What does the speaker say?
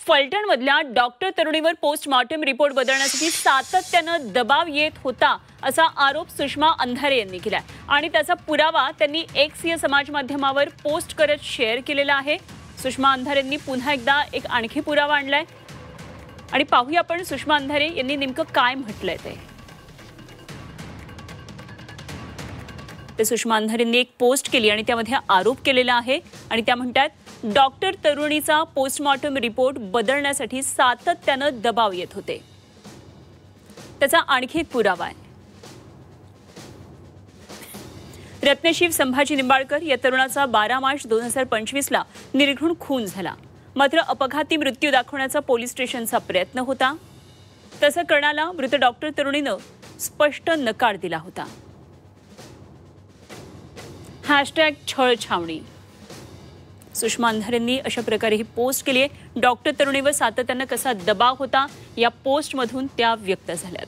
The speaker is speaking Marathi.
फलटणमधल्या डॉक्टर तरुणीवर पोस्टमॉर्टम रिपोर्ट बदलण्यासाठी सातत्यानं दबाव येत होता असा आरोप सुषमा अंधारे यांनी केलाय आणि त्याचा पुरावा त्यांनी एक्स या समाज माध्यमावर पोस्ट करत शेअर केलेला आहे। सुषमा अंधारेंनी पुन्हा एकदा एक आणखी पुरावा आणलाय आणि पाहूया आपण सुषमा अंधारे यांनी नेमकं काय म्हटलंय ते। सुषमा अंधारेंनी एक पोस्ट केली आणि त्यामध्ये आरोप केलेला आहे आणि त्या म्हणतात, डॉक्टर तरुणीचा पोस्टमॉर्टम रिपोर्ट बदलण्यासाठी सातत्यानं दबाव येत होते। त्याचा आणखी एक पुरावा आहे। रत्नशिव संभाजी निंबाळकर या तरुणाचा 12 मार्च 2025 ला निर्घृण खून झाला। मात्र अपघाती मृत्यू दाखवण्याचा पोलीस स्टेशनचा प्रयत्न होता। तसं करण्याला मृत डॉक्टर तरुणीनं स्पष्ट नकार दिला होता। #छळछावणी सुषमा अंधारेंनी अशा प्रकारे ही पोस्ट केली आहे। डॉक्टर तरुणीवर सातत्यानं कसा दबाव होता या पोस्टमधून त्या व्यक्त झाल्यात।